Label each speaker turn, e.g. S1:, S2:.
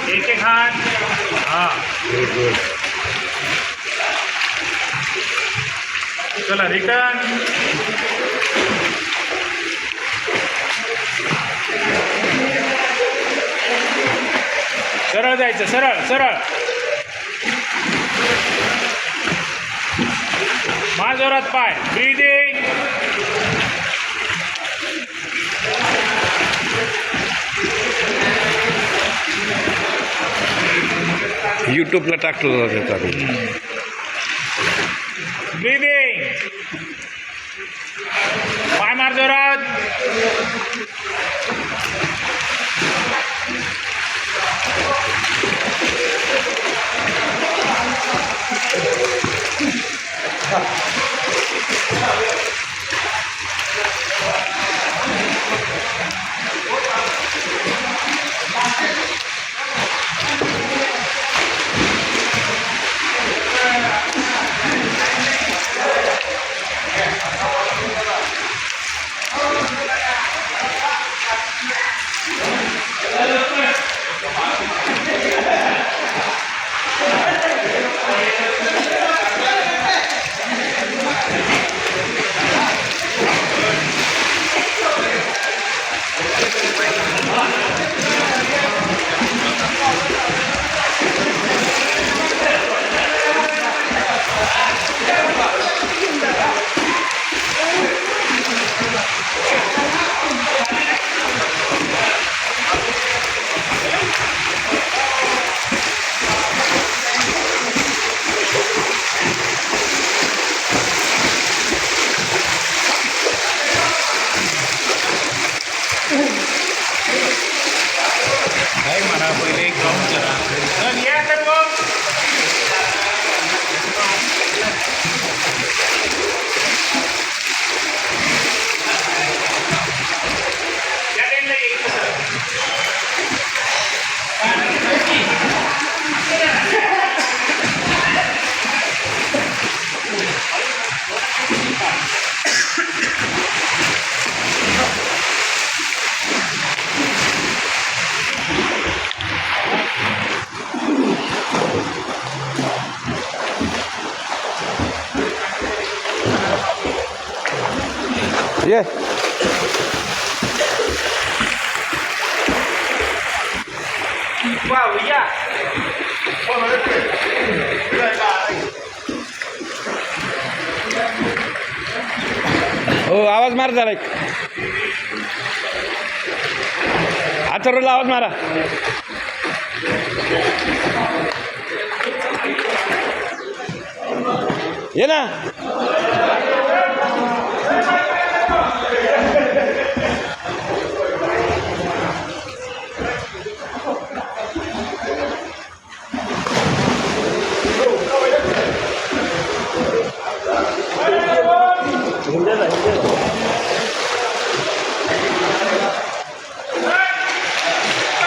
S1: एक एक हात. हां चला रिटर्न. सरळ जायचं, सरळ सरळ. जोरात पाय. ब्रीदिंग.
S2: यूट्यूबला टाकतो त्याचा.
S1: ब्रीदिंग. पाय मार जोरात. मला पहिले एक काउंट करा. या सर्व.
S2: ये
S1: वाव या.
S2: हो आवाज मार झाला. अथर्वला आवाज मारा. ये ना.